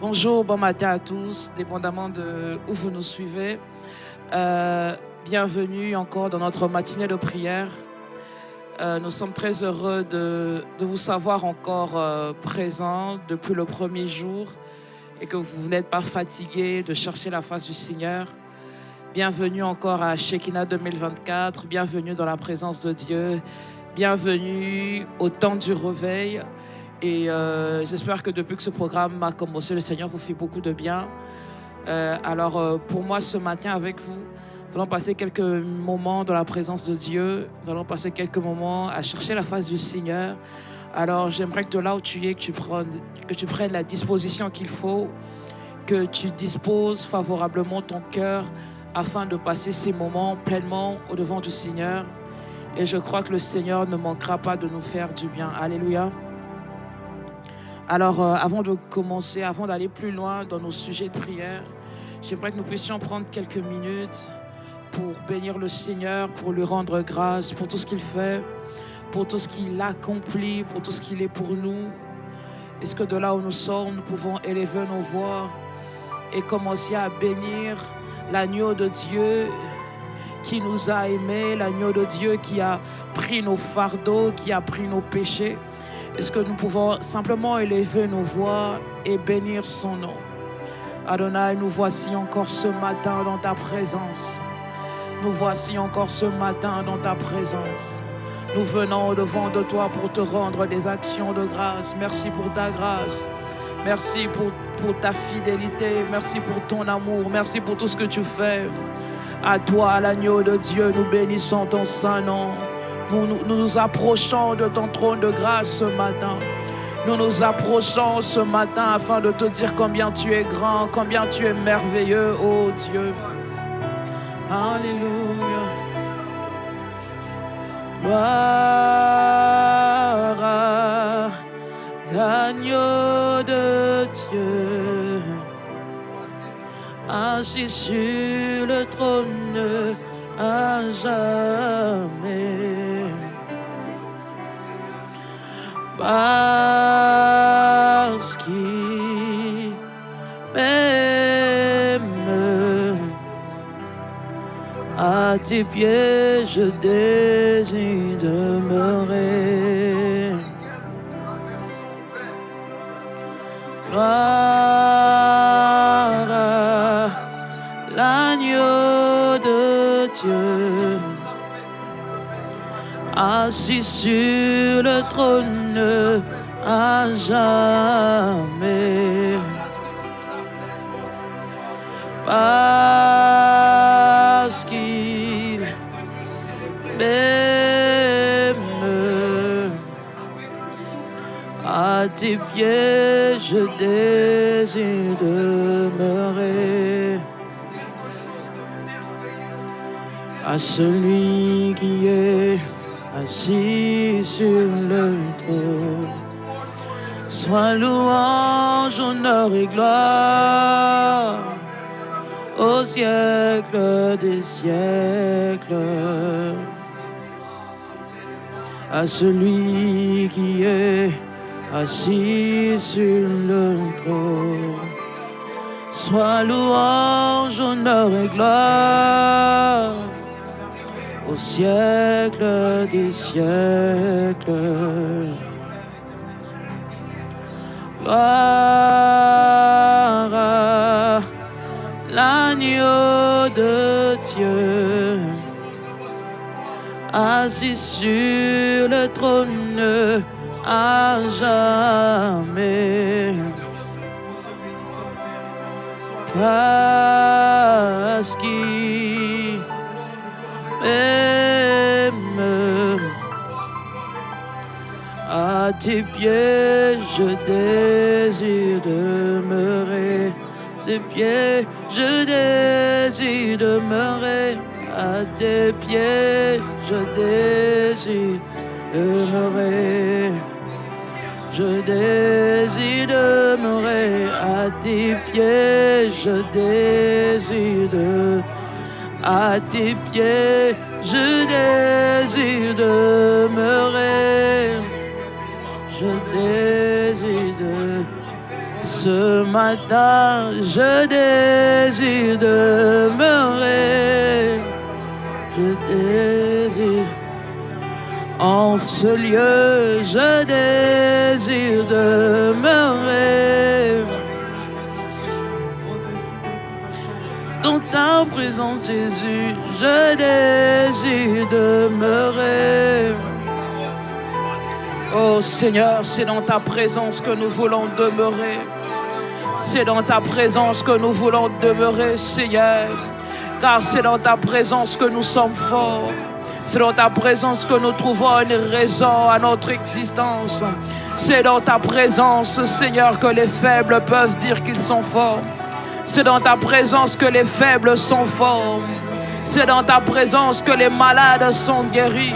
Bonjour, bon matin à tous, dépendamment de où vous nous suivez. Bienvenue encore dans notre matinée de prière. Nous sommes très heureux de vous savoir encore présents depuis le premier jour et que vous n'êtes pas fatigués de chercher la face du Seigneur. Bienvenue encore à Shekinah 2024, bienvenue dans la présence de Dieu, bienvenue au temps du réveil. Et j'espère que depuis que ce programme a commencé, le Seigneur vous fait beaucoup de bien. Alors pour moi, ce matin avec vous, nous allons passer quelques moments dans la présence de Dieu. Nous allons passer quelques moments à chercher la face du Seigneur. Alors j'aimerais que de là où tu es, que tu prennes la disposition qu'il faut, que tu disposes favorablement ton cœur afin de passer ces moments pleinement au devant du Seigneur. Et je crois que le Seigneur ne manquera pas de nous faire du bien. Alléluia. Alors, avant de commencer, avant d'aller plus loin dans nos sujets de prière, j'aimerais que nous puissions prendre quelques minutes pour bénir le Seigneur, pour lui rendre grâce pour tout ce qu'il fait, pour tout ce qu'il accomplit, pour tout ce qu'il est pour nous. Est-ce que de là où nous sommes, nous pouvons élever nos voix et commencer à bénir l'agneau de Dieu qui nous a aimés, l'agneau de Dieu qui a pris nos fardeaux, qui a pris nos péchés. Est-ce que nous pouvons simplement élever nos voix et bénir son nom? Adonai, nous voici encore ce matin dans ta présence. Nous voici encore ce matin dans ta présence. Nous venons au-devant de toi pour te rendre des actions de grâce. Merci pour ta grâce. Merci pour ta fidélité. Merci pour ton amour. Merci pour tout ce que tu fais. À toi, l'agneau de Dieu, nous bénissons ton saint nom. Nous nous approchons de ton trône de grâce ce matin. Nous nous approchons ce matin afin de te dire combien tu es grand, combien tu es merveilleux, ô Dieu. Alléluia. Gloire à l'agneau de Dieu, assis sur le trône à jamais. Parce qu'il m'aime, à tes pieds je désire demeurer. Gloire à l'agneau de Dieu, assis sur le trône à jamais. Parce qu'il m'aime, à tes pieds je désire demeurer. À celui qui est assis sur le trône, sois louange, honneur et gloire au siècle des siècles. À celui qui est assis sur le trône, sois louange, honneur et gloire au siècle des siècles. Gloire à l'agneau de Dieu, assis sur le trône à jamais. Parce qu'il m'aime, à tes pieds je désire demeurer. Tes pieds je désire demeurer. À tes pieds je désire demeurer. Je désire demeurer à tes pieds. Je désire demeurer à tes pieds. Je désire demeurer. Je désire Ce matin, je désire demeurer. Je désire. En ce lieu, je désire demeurer. Dans ta présence, Jésus, je désire demeurer. Oh Seigneur, c'est dans ta présence que nous voulons demeurer. C'est dans ta présence que nous voulons demeurer, Seigneur. Car c'est dans ta présence que nous sommes forts. C'est dans ta présence que nous trouvons une raison à notre existence. C'est dans ta présence, Seigneur, que les faibles peuvent dire qu'ils sont forts. C'est dans ta présence que les faibles sont forts. C'est dans ta présence que les malades sont guéris.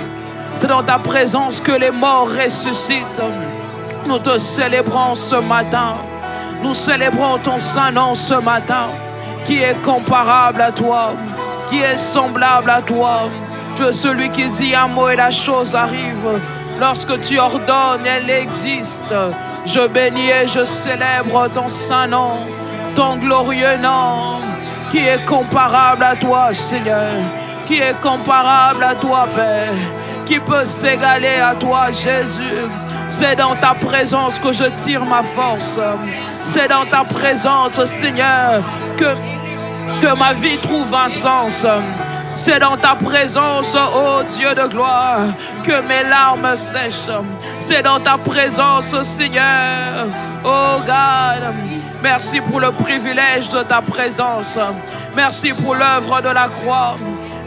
C'est dans ta présence que les morts ressuscitent. Nous te célébrons ce matin. Nous célébrons ton saint nom ce matin, qui est comparable à toi, qui est semblable à toi. Tu es celui qui dit un mot et la chose arrive. Lorsque tu ordonnes, elle existe. Je bénis et je célèbre ton saint nom, ton glorieux nom, qui est comparable à toi, Seigneur, qui est comparable à toi, Père, qui peut s'égaler à toi, Jésus. C'est dans ta présence que je tire ma force. C'est dans ta présence, Seigneur, que ma vie trouve un sens. C'est dans ta présence, ô Dieu de gloire, que mes larmes sèchent. C'est dans ta présence, Seigneur, oh God. Merci pour le privilège de ta présence. Merci pour l'œuvre de la croix.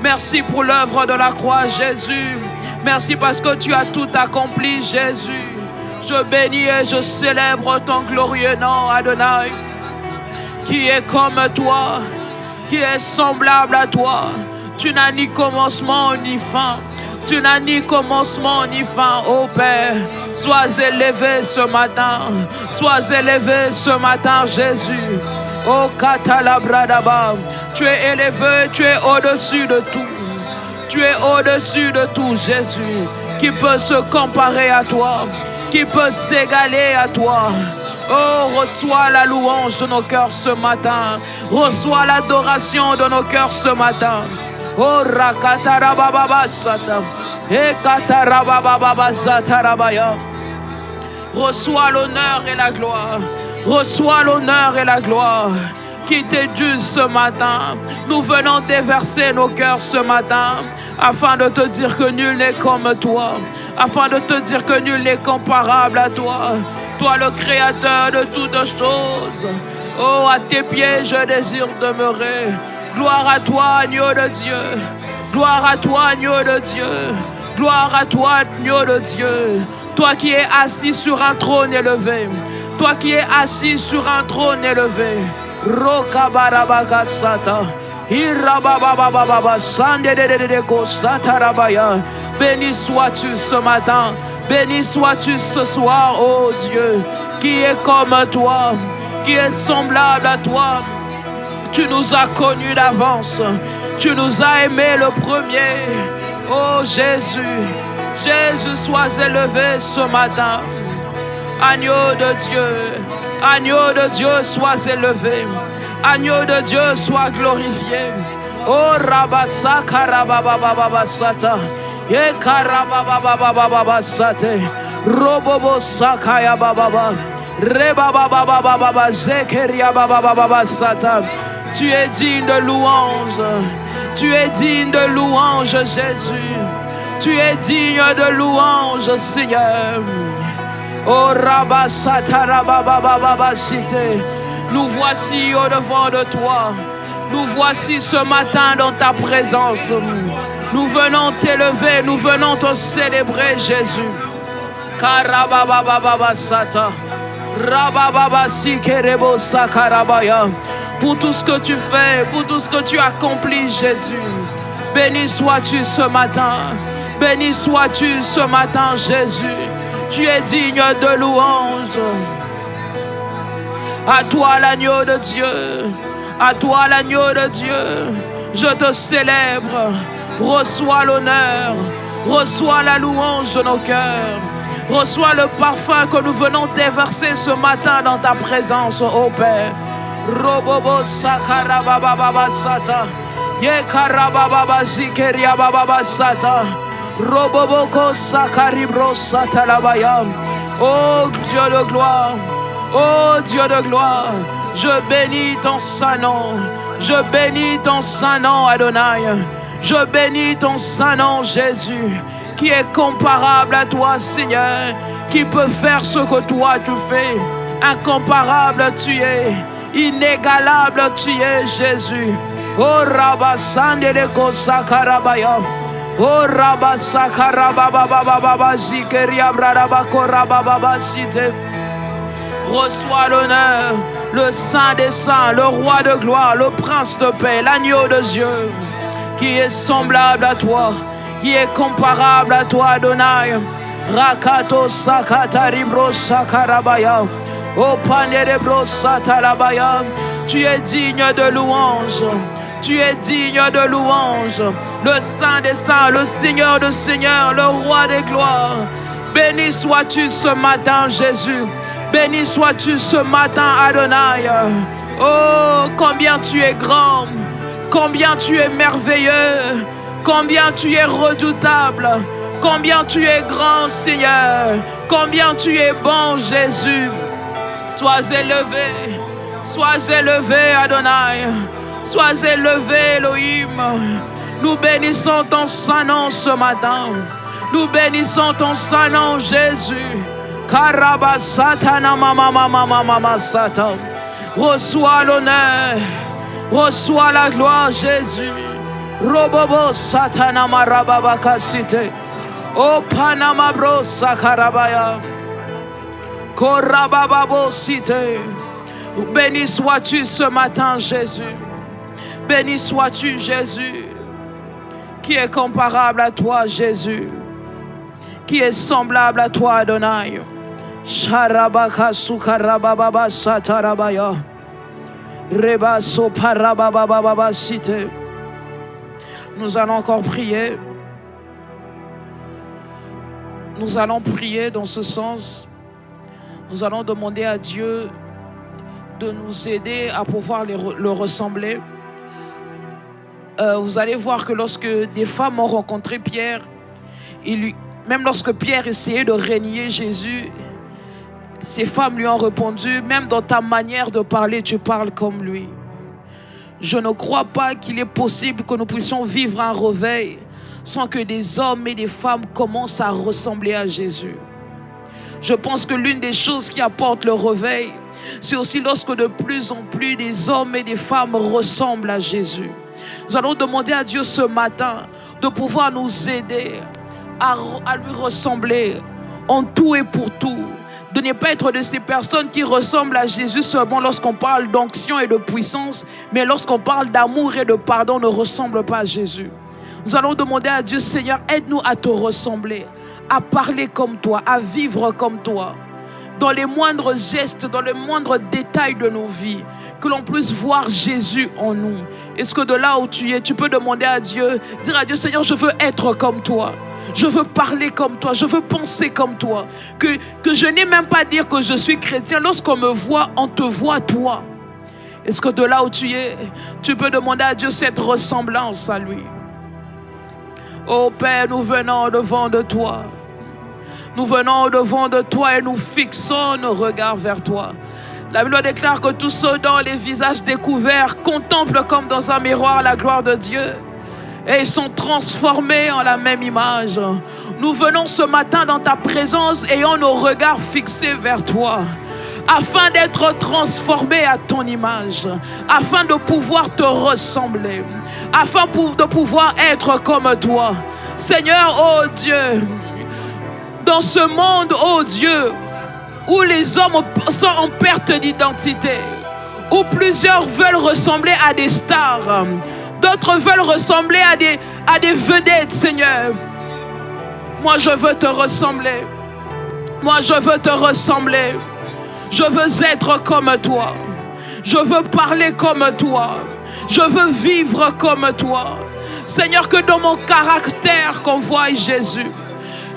Merci pour l'œuvre de la croix, Jésus. Merci parce que tu as tout accompli, Jésus. Je bénis et je célèbre ton glorieux nom, Adonai, qui est comme toi, qui est semblable à toi. Tu n'as ni commencement ni fin. Tu n'as ni commencement ni fin, ô Père. Sois élevé ce matin. Sois élevé ce matin, Jésus. Ô Katalabradaba. Tu es élevé, tu es au-dessus de tout. Tu es au-dessus de tout, Jésus. Qui peut se comparer à toi? Qui peut s'égaler à toi? Oh, reçois la louange de nos cœurs ce matin. Reçois l'adoration de nos cœurs ce matin. Oh, Rakatarababa Sata. Ekatarababa Satarabaya. Reçois l'honneur et la gloire. Reçois l'honneur et la gloire qui t'est due ce matin. Nous venons déverser nos cœurs ce matin afin de te dire que nul n'est comme toi. Afin de te dire que nul n'est comparable à toi. Toi le créateur de toutes choses. Oh, à tes pieds je désire demeurer. Gloire à toi, agneau de Dieu. Gloire à toi, agneau de Dieu. Gloire à toi, agneau de Dieu. Toi qui es assis sur un trône élevé. Toi qui es assis sur un trône élevé. Rokabarabakasata. Irabababababa sandedededeko satarabaya. Béni sois-tu ce matin. Béni sois-tu ce soir, ô Dieu, qui est comme toi, qui est semblable à toi. Tu nous as connus d'avance. Tu nous as aimés le premier. Oh Jésus, Jésus, sois élevé ce matin. Agneau de Dieu, sois élevé. Agneau de Dieu, sois glorifié. Oh Rabasa Karababababasata. Ye Karabababababasate. Robobo Sakaya Bababa. Rebabababababa Zekeria Babababasata. Tu es digne de louange. Tu es digne de louange, Jésus. Tu es digne de louange, Seigneur. Oh Rabasata Rababababasite. Nous voici au devant de toi. Nous voici ce matin dans ta présence. Nous venons t'élever, nous venons te célébrer, Jésus. Karababababasata. Rabababasikerebo sakarabaya. Pour tout ce que tu fais, pour tout ce que tu accomplis, Jésus. Béni sois-tu ce matin. Béni sois-tu ce matin, Jésus. Tu es digne de louange. À toi l'agneau de Dieu. À toi l'agneau de Dieu. Je te célèbre. Reçois l'honneur. Reçois la louange de nos cœurs. Reçois le parfum que nous venons déverser ce matin dans ta présence, ô Père. Robobo sakarababa sata. Ye karababa zikeria baba sata. Roboboko sakaribro sata labaya. Oh Dieu de gloire. Oh Dieu de gloire. Je bénis ton saint nom. Je bénis ton saint nom, Adonai. Je bénis ton saint nom, Jésus, qui est comparable à toi, Seigneur, qui peut faire ce que toi tu fais. Incomparable tu es, inégalable tu es, Jésus. Oh Rabasandele Sakarabaya. Oh Rabasakarababa Zikeria Bradabako Rababa Cité. Reçois l'honneur, le Saint des Saints, le Roi de gloire, le Prince de paix, l'agneau de Dieu, qui est semblable à toi, qui est comparable à toi, Adonai. Rakato Sakataribro Sakarabaya. Oh Panerebro Satalabaya. Tu es digne de louange. Tu es digne de louange. Le Saint des Saints, le Seigneur de Seigneurs, le Roi des gloires. Béni sois-tu ce matin, Jésus. Béni sois-tu ce matin, Adonai. Oh, combien tu es grand, combien tu es merveilleux, combien tu es redoutable, combien tu es grand, Seigneur, combien tu es bon, Jésus. Sois élevé, Adonai. Sois élevé, Elohim. Nous bénissons ton saint nom ce matin. Nous bénissons ton saint nom, Jésus. Karabasatana mama satan. Reçois l'honneur, reçois la gloire, Jésus. Robobo satana marababa cité. O Panama bro sakarabaya. Korababo cité. Béni sois-tu ce matin, Jésus. Béni sois-tu, Jésus, qui est comparable à toi, Jésus, qui est semblable à toi, Adonai. Sharabaka sukarababa satarabaya. Rebaso parababa cité. Nous allons encore prier. Nous allons prier dans ce sens. Nous allons demander à Dieu de nous aider à pouvoir le ressembler. Vous allez voir que lorsque des femmes ont rencontré Pierre, même lorsque Pierre essayait de renier Jésus, ces femmes lui ont répondu: même dans ta manière de parler, tu parles comme lui. Je ne crois pas qu'il est possible que nous puissions vivre un réveil sans que des hommes et des femmes commencent à ressembler à Jésus. Je pense que l'une des choses qui apporte le réveil, c'est aussi lorsque de plus en plus des hommes et des femmes ressemblent à Jésus. Nous allons demander à Dieu ce matin de pouvoir nous aider à lui ressembler en tout et pour tout. De ne pas être de ces personnes qui ressemblent à Jésus seulement lorsqu'on parle d'onction et de puissance, mais lorsqu'on parle d'amour et de pardon, ne ressemble pas à Jésus. Nous allons demander à Dieu: Seigneur, aide-nous à te ressembler, à parler comme toi, à vivre comme toi, dans les moindres gestes, dans les moindres détails de nos vies, que l'on puisse voir Jésus en nous. Est-ce que de là où tu es, tu peux demander à Dieu, dire à Dieu: Seigneur, je veux être comme toi. Je veux parler comme toi, je veux penser comme toi. Que je n'ai même pas à dire que je suis chrétien. Lorsqu'on me voit, on te voit toi. Est-ce que de là où tu es, tu peux demander à Dieu cette ressemblance à lui? Oh Père, nous venons devant de toi. Nous venons devant de toi et nous fixons nos regards vers toi. La Bible déclare que tous ceux dont les visages découverts contemplent comme dans un miroir la gloire de Dieu. Et ils sont transformés en la même image. Nous venons ce matin dans ta présence, ayant nos regards fixés vers toi, afin d'être transformés à ton image, afin de pouvoir te ressembler, afin de pouvoir être comme toi. Seigneur, oh Dieu, dans ce monde, oh Dieu, où les hommes sont en perte d'identité, où plusieurs veulent ressembler à des stars, d'autres veulent ressembler à des vedettes, Seigneur. Moi, je veux te ressembler. Moi, je veux te ressembler. Je veux être comme toi. Je veux parler comme toi. Je veux vivre comme toi. Seigneur, que dans mon caractère qu'on voie Jésus.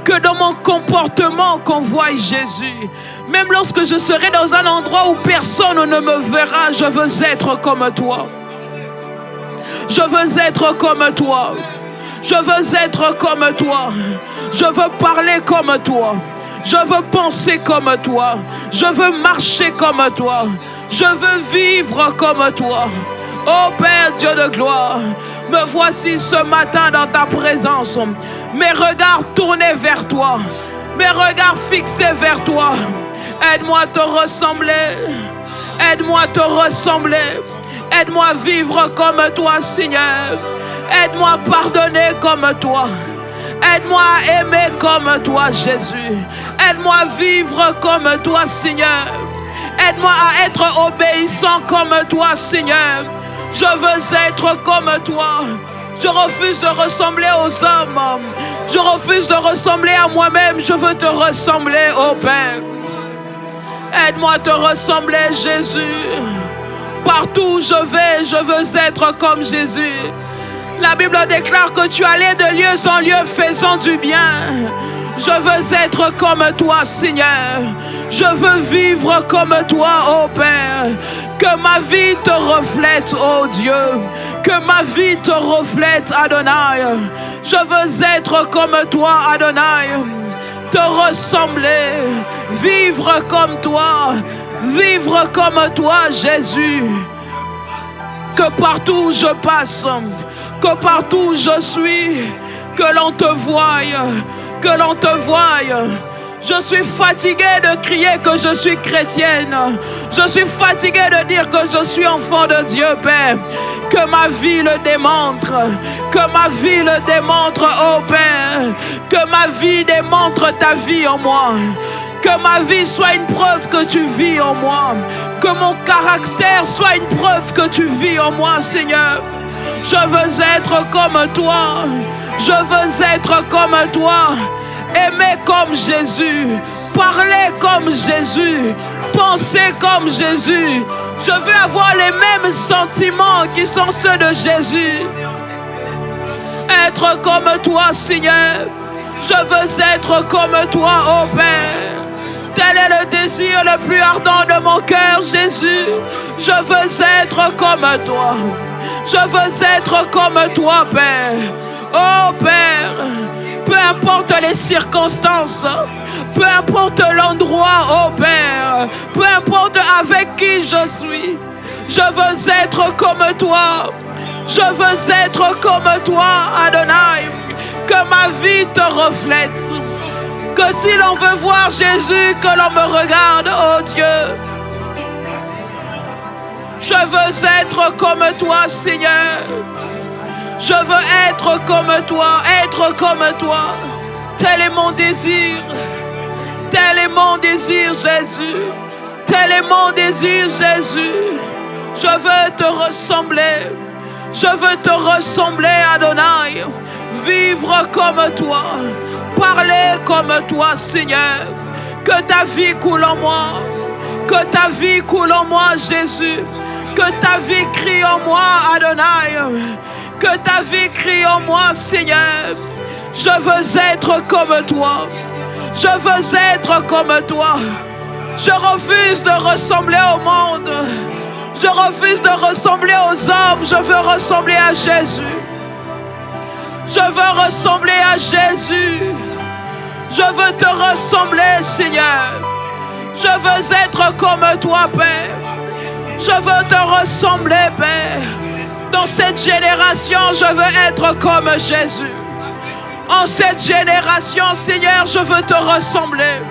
Que dans mon comportement qu'on voie Jésus. Même lorsque je serai dans un endroit où personne ne me verra, je veux être comme toi. Je veux être comme toi. Je veux être comme toi. Je veux parler comme toi. Je veux penser comme toi. Je veux marcher comme toi. Je veux vivre comme toi. Oh Père Dieu de gloire, me voici ce matin dans ta présence. Mes regards tournés vers toi. Mes regards fixés vers toi. Aide-moi à te ressembler. Aide-moi à te ressembler. Aide-moi à vivre comme toi, Seigneur. Aide-moi à pardonner comme toi. Aide-moi à aimer comme toi, Jésus. Aide-moi à vivre comme toi, Seigneur. Aide-moi à être obéissant comme toi, Seigneur. Je veux être comme toi. Je refuse de ressembler aux hommes. Je refuse de ressembler à moi-même. Je veux te ressembler, ô Père. Aide-moi à te ressembler, Jésus. Partout où je veux être comme Jésus. La Bible déclare que tu allais de lieu en lieu faisant du bien. Je veux être comme toi, Seigneur. Je veux vivre comme toi, ô Père. Que ma vie te reflète, ô Dieu. Que ma vie te reflète, Adonai. Je veux être comme toi, Adonai. Te ressembler. Vivre comme toi. Vivre comme toi, Jésus. Que partout où je passe, que partout où je suis, que l'on te voie, que l'on te voie. Je suis fatigué de crier que je suis chrétienne. Je suis fatigué de dire que je suis enfant de Dieu, Père. Que ma vie le démontre. Que ma vie le démontre, oh Père. Que ma vie démontre ta vie en moi. Que ma vie soit une preuve que tu vis en moi. Que mon caractère soit une preuve que tu vis en moi, Seigneur. Je veux être comme toi. Je veux être comme toi. Aimer comme Jésus. Parler comme Jésus. Penser comme Jésus. Je veux avoir les mêmes sentiments qui sont ceux de Jésus. Être comme toi, Seigneur. Je veux être comme toi, ô Père. Tel est le désir le plus ardent de mon cœur, Jésus. Je veux être comme toi. Je veux être comme toi, Père. Oh Père, peu importe les circonstances, peu importe l'endroit, oh Père, peu importe avec qui je suis, je veux être comme toi. Je veux être comme toi, Adonai. Que ma vie te reflète. Que si l'on veut voir Jésus, que l'on me regarde, oh Dieu. Je veux être comme toi, Seigneur. Je veux être comme toi, être comme toi. Tel est mon désir. Tel est mon désir, Jésus. Tel est mon désir, Jésus. Je veux te ressembler. Je veux te ressembler, Adonai. Vivre comme toi. Parler comme toi, Seigneur. Que ta vie coule en moi. Que ta vie coule en moi, Jésus. Que ta vie crie en moi, Adonai. Que ta vie crie en moi, Seigneur. Je veux être comme toi. Je veux être comme toi. Je refuse de ressembler au monde. Je refuse de ressembler aux hommes. Je veux ressembler à Jésus. Je veux ressembler à Jésus. Je veux te ressembler, Seigneur. Je veux être comme toi, Père. Je veux te ressembler, Père. Dans cette génération, je veux être comme Jésus. En cette génération, Seigneur, je veux te ressembler.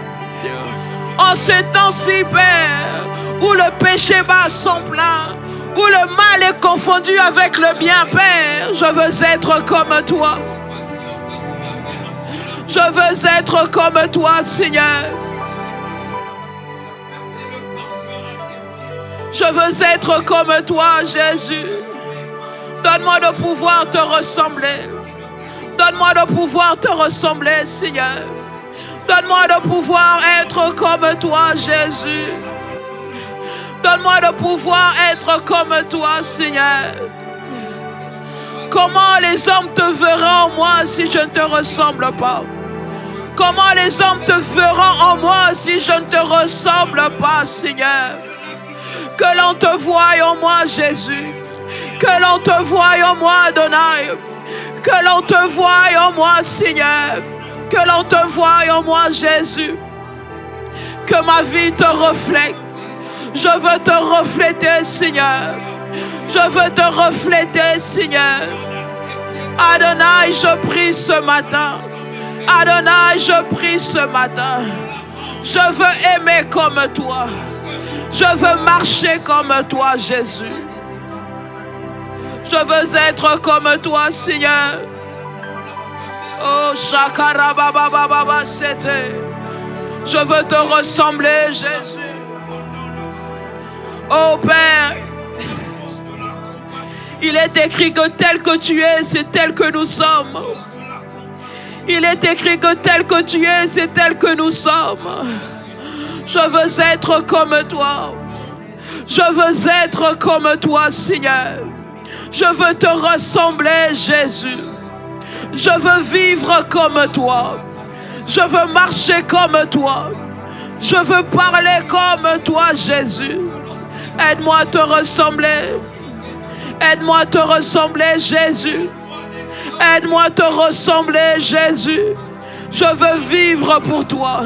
En ces temps-ci, Père, où le péché bat son plein, où le mal est confondu avec le bien, Père, je veux être comme toi. Je veux être comme toi, Seigneur. Je veux être comme toi, Jésus. Donne-moi de pouvoir te ressembler. Donne-moi de pouvoir te ressembler, Seigneur. Donne-moi de pouvoir être comme toi, Jésus. Donne-moi de pouvoir être comme toi, Seigneur. Comment les hommes te verront en moi si je ne te ressemble pas? Comment les hommes te verront en moi si je ne te ressemble pas, Seigneur? Que l'on te voie en moi, Jésus. Que l'on te voie en moi, Adonai. Que l'on te voie en moi, Seigneur. Que l'on te voie en moi, Jésus. Que ma vie te reflète. Je veux te refléter, Seigneur. Je veux te refléter, Seigneur. Adonai, je prie ce matin. Adonai, je prie ce matin. Je veux aimer comme toi. Je veux marcher comme toi, Jésus. Je veux être comme toi, Seigneur. Oh, Shakarababababa, c'était. Je veux te ressembler, Jésus. Oh Père, il est écrit que tel que tu es, c'est tel que nous sommes. Il est écrit que tel que tu es, c'est tel que nous sommes. Je veux être comme toi. Je veux être comme toi, Seigneur. Je veux te ressembler, Jésus. Je veux vivre comme toi. Je veux marcher comme toi. Je veux parler comme toi, Jésus. Aide-moi à te ressembler. Aide-moi à te ressembler, Jésus. Aide-moi à te ressembler, Jésus. Je veux vivre pour toi.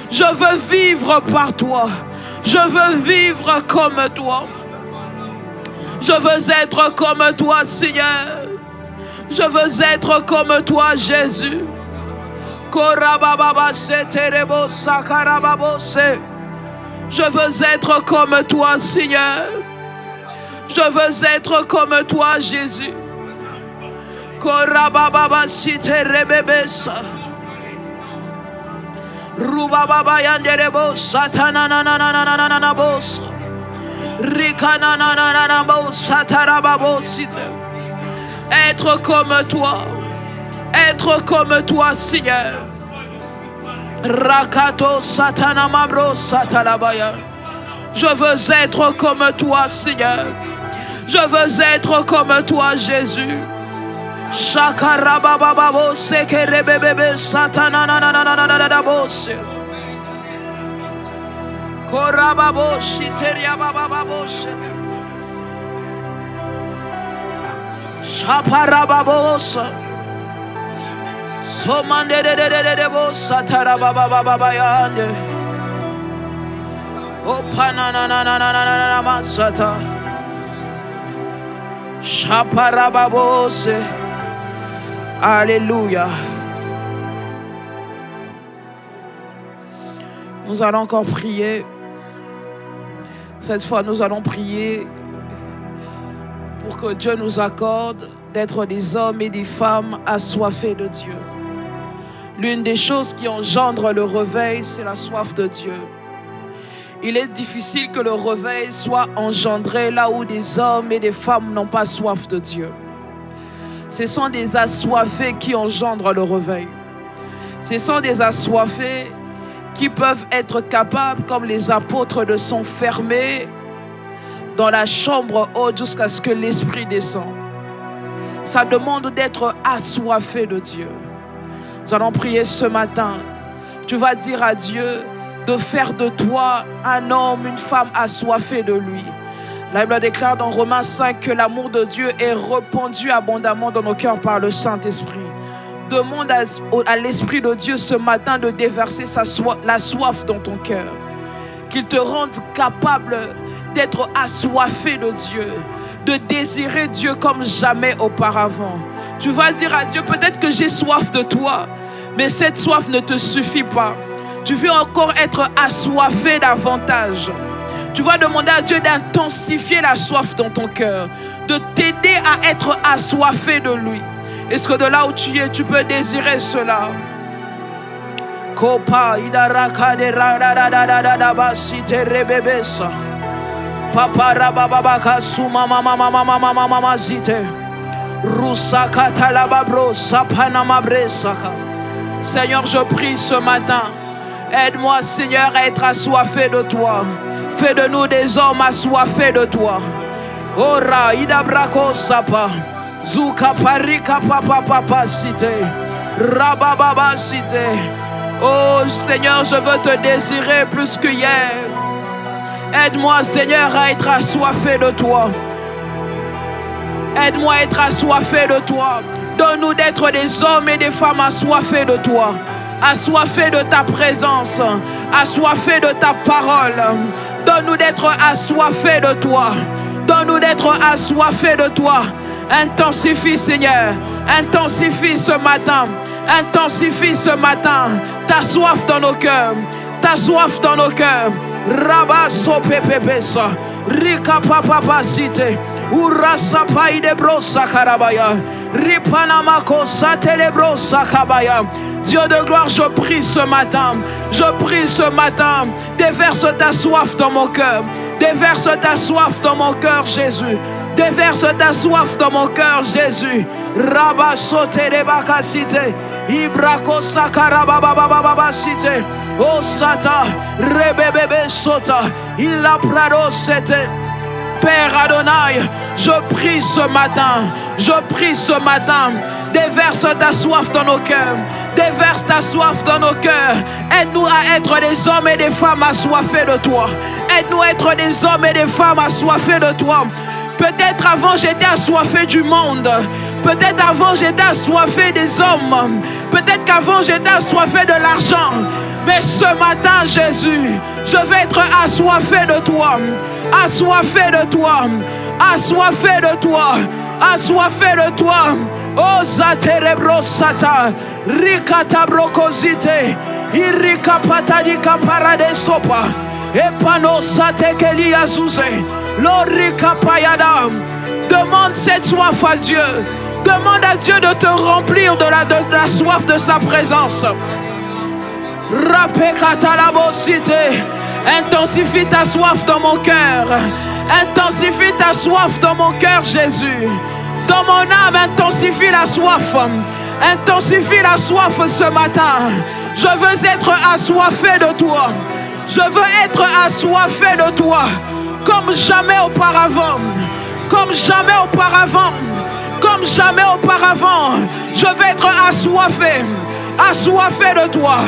Je veux vivre par toi. Je veux vivre comme toi. Je veux être comme toi, Seigneur. Je veux être comme toi, Jésus. Je veux être comme toi, Seigneur. Je veux être comme toi, Jésus. Être comme toi. Être comme toi, Seigneur. Rakato satana mabro satalabaya. Je veux être comme toi, Seigneur. Je veux être comme toi, Jésus. Shakarabababo sekerebebebe satana nanananananabos. Korababo shiteria bababo shit. Shaparababos. Somande de bo satara baba baba yande. Opana na na na na na na masata. Shaparababose. Alléluia. Nous allons encore prier. Cette fois, nous allons prier pour que Dieu nous accorde d'être des hommes et des femmes assoiffés de Dieu. L'une des choses qui engendre le réveil, c'est la soif de Dieu. Il est difficile que le réveil soit engendré là où des hommes et des femmes n'ont pas soif de Dieu. Ce sont des assoiffés qui engendrent le réveil. Ce sont des assoiffés qui peuvent être capables, comme les apôtres, de s'enfermer dans la chambre haute jusqu'à ce que l'Esprit descende. Ça demande d'être assoiffé de Dieu. Nous allons prier ce matin. Tu vas dire à Dieu de faire de toi un homme, une femme assoiffée de lui. La Bible déclare dans Romains 5 que l'amour de Dieu est répandu abondamment dans nos cœurs par le Saint-Esprit. Demande à l'Esprit de Dieu ce matin de déverser la soif dans ton cœur. Qu'il te rende capable d'être assoiffé de Dieu, de désirer Dieu comme jamais auparavant. Tu vas dire à Dieu, peut-être que j'ai soif de toi, mais cette soif ne te suffit pas. Tu veux encore être assoiffé davantage. Tu vas demander à Dieu d'intensifier la soif dans ton cœur, de t'aider à être assoiffé de lui. Est-ce que de là où tu es, tu peux désirer cela? Kopa idaraka de basite rebebesa. Papa rababaka suma mama zite. Rusaka talababro sapana mabresaka. Seigneur, je prie ce matin. Aide-moi, Seigneur, à être assoiffé de toi. Fais de nous des hommes assoiffés de toi. Ora idabrako sapa. Zuka parika papa site. Rabababa site. Oh Seigneur, je veux te désirer plus que hier. Aide-moi, Seigneur, à être assoiffé de toi. Aide-moi à être assoiffé de toi. Donne-nous d'être des hommes et des femmes assoiffés de toi. Assoiffés de ta présence. Assoiffés de ta parole. Donne-nous d'être assoiffés de toi. Donne-nous d'être assoiffés de toi. Intensifie, Seigneur. Intensifie ce matin. Intensifie ce matin ta soif dans nos cœurs. Ta soif dans nos cœurs. Rabasso pepepesa. Rika papa cité. Urasa paï de brosa karabaya. Ripanamako satelebrosa kabaya. Dieu de gloire, je prie ce matin. Je prie ce matin. Déverse ta soif dans mon cœur. Déverse ta soif dans mon cœur, Jésus. Déverse ta soif dans mon cœur, Jésus. Rabba sote de bakasite. Ibrako sakarabababababa cité. Oh Sata. Rebebebe sota. Il a prado sete. Père Adonai, je prie ce matin. Je prie ce matin. Déverse ta soif dans nos cœurs. Déverse ta soif dans nos cœurs. Aide-nous à être des hommes et des femmes assoiffés de toi. Aide-nous à être des hommes et des femmes assoiffés de toi. Peut-être avant j'étais assoiffé du monde. Peut-être avant j'étais assoiffé des hommes. Peut-être qu'avant j'étais assoiffé de l'argent. Mais ce matin, Jésus, je vais être assoiffé de toi. Assoiffé de toi. Assoiffé de toi. Assoiffé de toi. Oh zaterebro sata. Rikata brokozite. Irika patadika parade sopa. Epano sate keli azuze. Lorika payada. Demande cette soif à Dieu. Demande à Dieu de te remplir de la soif de sa présence. Intensifie ta soif dans mon cœur. Intensifie ta soif dans mon cœur, Jésus. Dans mon âme, intensifie la soif. Intensifie la soif ce matin. Je veux être assoiffé de toi. Je veux être assoiffé de toi. Comme jamais auparavant. Comme jamais auparavant. Comme jamais auparavant. Je veux être assoiffé. Assoiffé de toi.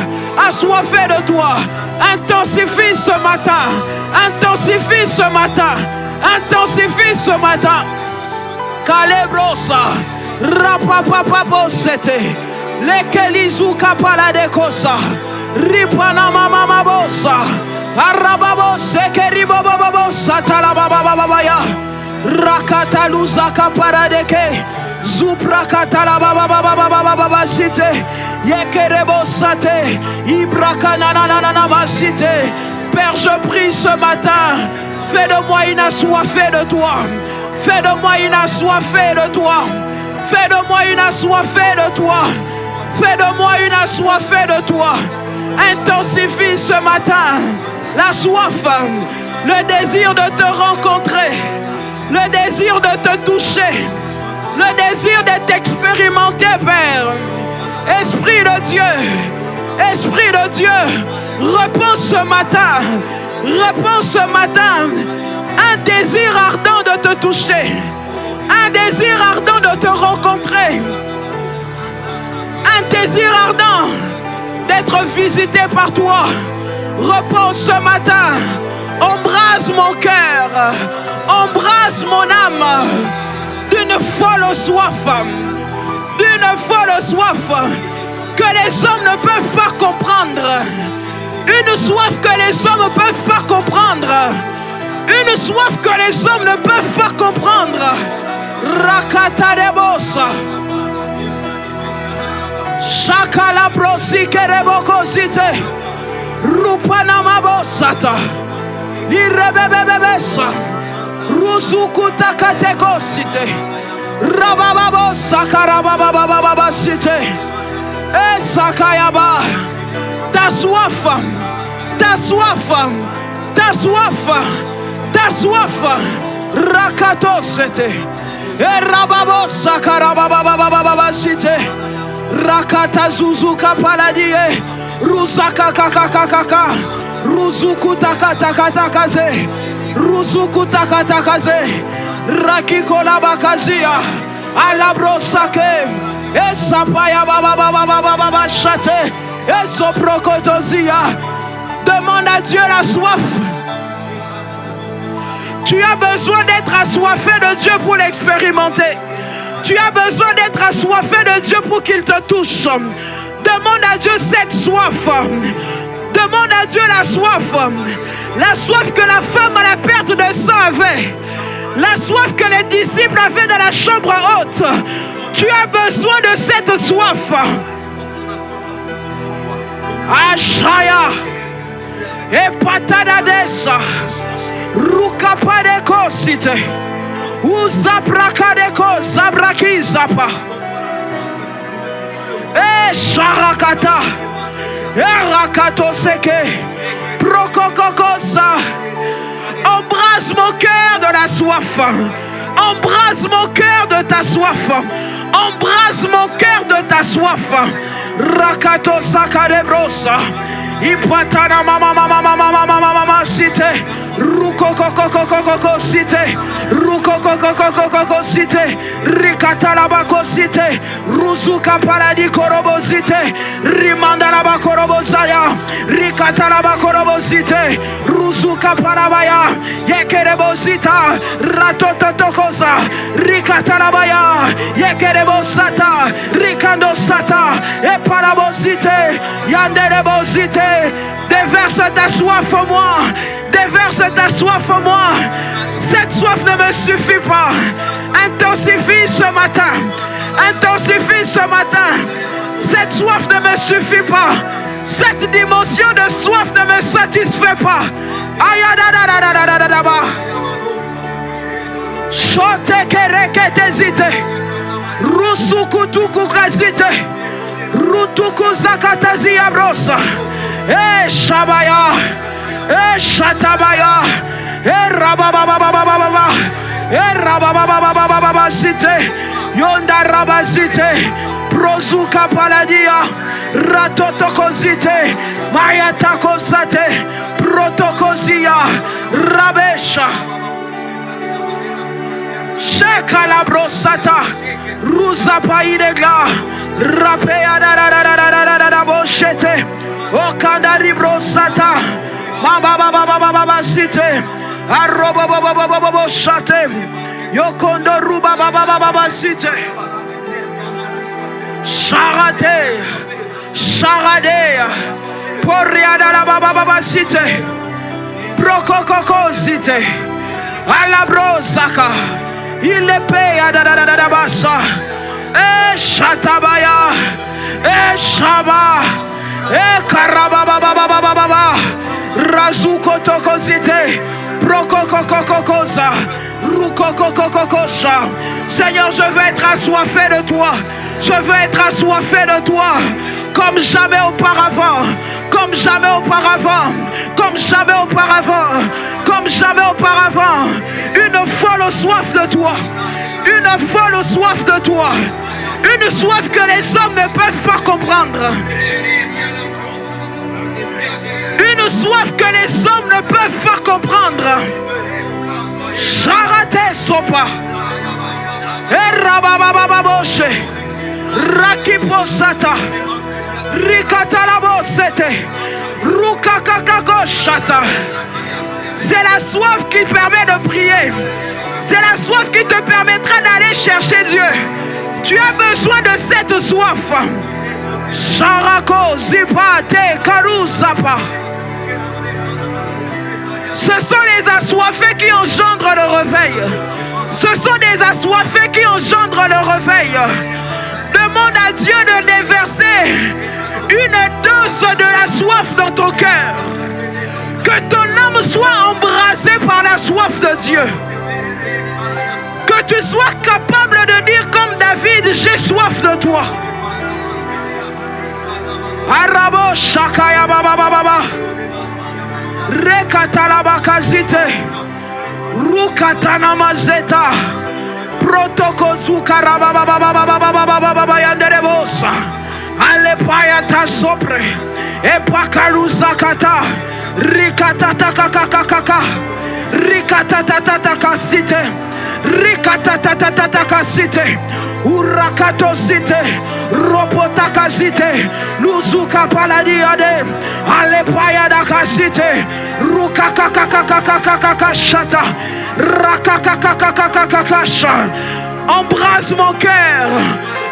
Assoiffé de toi. Intensifie ce matin. Intensifie ce matin. Intensifie ce matin. Calebrosa. Rapapapabosete. Lekelizu kapala de kosa. Ripana mama bosa. Arababose keribobobosa talabababaya. Rakataluza kaparadeke. Zuprakatala bababababababa cité. Yekerebo sate. Ibrakananana masite. Père, je prie ce matin. Fais de moi une assoiffée de toi. Fais de moi une assoiffée de toi. Fais de moi une assoiffée de toi. Fais de moi une assoiffée de toi. Intensifie ce matin la soif, le désir de te rencontrer, le désir de te toucher, le désir de t'expérimenter, Père. Esprit de Dieu, réponds ce matin, un désir ardent de te toucher, un désir ardent de te rencontrer, un désir ardent d'être visité par toi. Réponds ce matin, embrase mon cœur, embrase mon âme d'une folle soif que les hommes ne peuvent pas comprendre. Une soif que les hommes ne peuvent pas comprendre. Une soif que les hommes ne peuvent pas comprendre. Rakatarebosa. Shakala brosi kerebokosite. Rupanamabosata. Irebebebebesa. Ruzukuta katekosite. Rabababosa karabababababasite. Esakayaba. Ta soif, ta soif, ta soif, ta soif. Rakato sete. Erababo sakarabababababa site. Rakata zuzuka paladie. Ruzaka kakakakaka. Ruzuku takatakatakaze. Ruzuku takatakaze. Rakikola bakazia. Alabrosake. Esapaya babababababa shate. Demande à Dieu la soif. Tu as besoin d'être assoiffé de Dieu pour l'expérimenter. Tu as besoin d'être assoiffé de Dieu pour qu'il te touche. Demande à Dieu cette soif. Demande à Dieu la soif. La soif que la femme à la perte de sang avait. La soif que les disciples avaient dans la chambre haute. Tu as besoin de cette soif. Ashaya. Et patadadesa. Rukapadeko site. Uzabrakadeko zabraki zapa. Et sharakata. Et rakato seke. Prokokokosa. Embrase mon cœur de la soif. Embrase mon cœur de ta soif. Embrase mon cœur de ta soif. Rakato sakadebrosa. Ipatana mama cité. Rukokokokokoko cité. Rukokokokokoko cité. Rikatalabako cité. Ruzuka paradis korobo cité. Rimandalaba korobo zaya. Rikatalaba korobo cité. Ruzuka parabaya. Yekerebo zita. Ratototokoza. Rikatalabaya. Yekerebo sata. Rikando sata. Et parabo cité. Yanderebo cité. Déverse ta soif en moi. Déverse ta soif en moi. Cette soif ne me suffit pas. Intensifie ce matin. Intensifie ce matin. Cette soif ne me suffit pas. Cette dimension de soif ne me satisfait pas. Ayadadadadadadadaba. Chote kerekete zite. Rusukutuku kazite. Rutuku zakatazi abrosa. Shabaya, Shatabaya, Rababababababa, Rababababababa cité, Yonda Rabazite, Prozuka Paladia, Ratotokozite, Mayatakosate, Protokozia, Rabesha, Shekalabrosata, Ruza Paidegla, Rapea da Bochete. Okandari brosata, mama baba cité, arroba baba chate, yokondo ruba baba cité, charate, charade, poriada la baba cité, brokokoko cité, alabrosaka, il le paye à da bassa, chatabaya, shaba. Karababababababa Razuko tokozite Prokokokokokosa Rukokokokokosa. Seigneur, je veux être assoiffé de toi. Je veux être assoiffé de toi comme jamais auparavant. Comme jamais auparavant. Comme jamais auparavant. Comme jamais auparavant. Une folle soif de toi. Une folle soif de toi. Une soif que les hommes ne peuvent pas comprendre. Une soif que les hommes ne peuvent pas comprendre. Charate sopa. Erababababoshe. Rakiposata. Rikatalabosete. Rukakakakoshata. C'est la soif qui permet de prier. C'est la soif qui te permettra d'aller chercher Dieu. Tu as besoin de cette soif. Charako zipate karuzapa. Ce sont les assoiffés qui engendrent le réveil. Ce sont des assoiffés qui engendrent le réveil. Demande à Dieu de déverser une dose de la soif dans ton cœur. Que ton âme soit embrasée par la soif de Dieu. Que tu sois capable de dire comme David, j'ai soif de toi. Arabo shakaya baba baba. Rekatalabakazite. Rukatana mazeta. Protokozuka baba baba baba baba yanderebosa. Alepayata sopre. Epakaruzakata. Rikatatakakakaka. Rikatatataka site. Rika Ratatatatakatakasite. Urakatosite. Ropotakasite. Luzuka paladiade. Alepayadakasite. Rukakakakakakakakashata. Rakakakakakakakasha. Embrase mon cœur.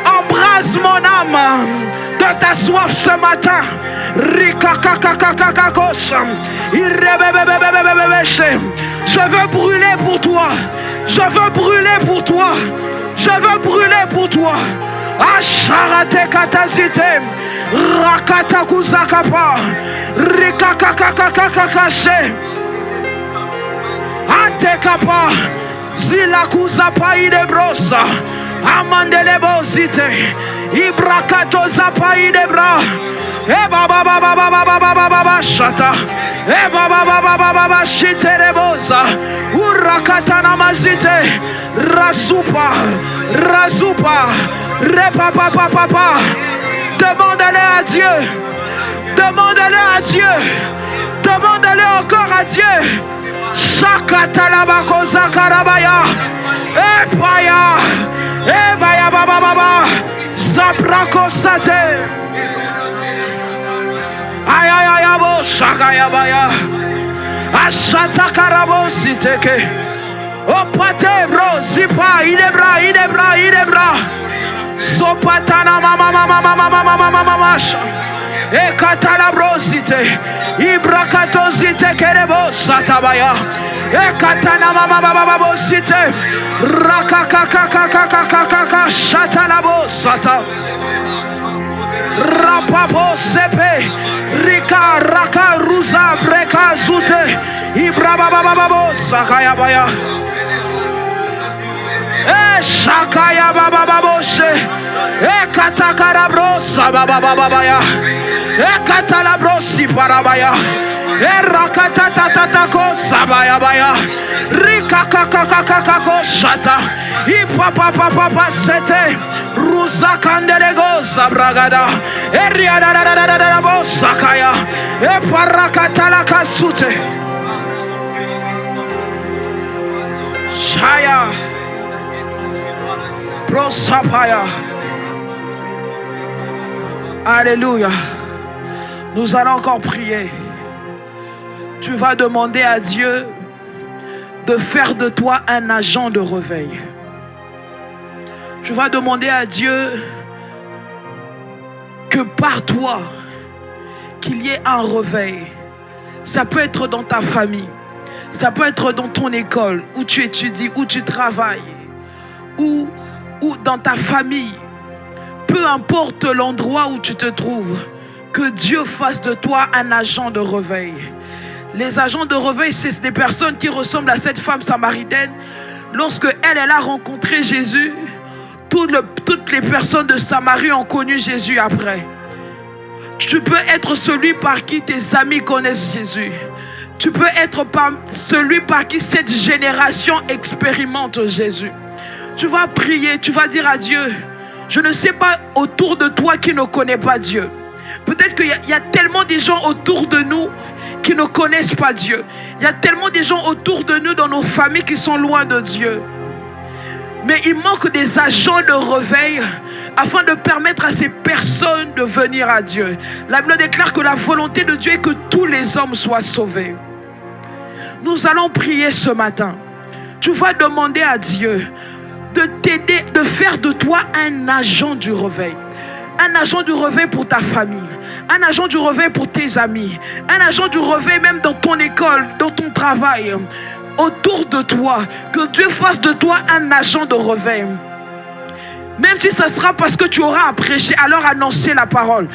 Embrase mon âme de ta soif ce matin. Je veux brûler pour toi. Je veux brûler pour toi. Je veux brûler pour toi. Asharate katazite. Rakata kuzakapa. Rikakakakakakashe. Atekapa. Zilakuzapa idebrosa. Amandele bozite. Ibrakato zapa idebra. Eba baba baba baba baba shata. Eba baba baba baba shiterebosa. Urakata namazite. Rasupa. Rasupa. Repapa papa. Demande-le à Dieu. Demande-le à Dieu. Demande-le encore à Dieu. Shakatalabakoza karabaya. Epaya. Ebaya baba baba. Zaprakosate. Ayayayabo shakayabaya. Ashata karabo siteke. Opate bro zipa idebra idebra idebra. Sopatana mama mama mama mama mama mama. Ekatala brosite. Ibrakatosite kerebo satabaya. Ekatana mama mama bosite. Rakakakakakakakaka shatalabo sata. Rapapo sepe. Rika raka ruza breka zute. Ibrababababo sakayabaya. Shakaya baba baboshe. Ekatakarabrosa baba babaya. Ekatalabrosi parabaya. Erakatatatako sabaya baya. Rikakakakakako shata. Ipapapapapa sete. Ruza kandelego sabragada. Eriadadadadadabo sakaya. Eparakatalaka sute. Shaya. Prosapaya. Alléluia. Nous allons encore prier. Tu vas demander à Dieu de faire de toi un agent de réveil. Tu vas demander à Dieu que par toi, qu'il y ait un réveil. Ça peut être dans ta famille. Ça peut être dans ton école, où tu étudies, où tu travailles, ou dans ta famille. Peu importe l'endroit où tu te trouves, que Dieu fasse de toi un agent de réveil. Les agents de réveil, c'est des personnes qui ressemblent à cette femme samaritaine. Lorsque elle a rencontré Jésus, toutes les personnes de Samarie ont connu Jésus après. Tu peux être celui par qui tes amis connaissent Jésus. Tu peux être celui par qui cette génération expérimente Jésus. Tu vas prier, tu vas dire à Dieu, je ne sais pas autour de toi qui ne connaît pas Dieu. Peut-être qu'il y a tellement de gens autour de nous qui ne connaissent pas Dieu. Il y a tellement de gens autour de nous dans nos familles qui sont loin de Dieu. Mais il manque des agents de réveil afin de permettre à ces personnes de venir à Dieu. La Bible déclare que la volonté de Dieu est que tous les hommes soient sauvés. Nous allons prier ce matin. Tu vas demander à Dieu de t'aider, de faire de toi un agent du réveil. Un agent du réveil pour ta famille. Un agent du réveil pour tes amis. Un agent du réveil même dans ton école, dans ton travail. Autour de toi. Que Dieu fasse de toi un agent de réveil. Même si ça sera parce que tu auras à prêcher, alors annoncer la parole.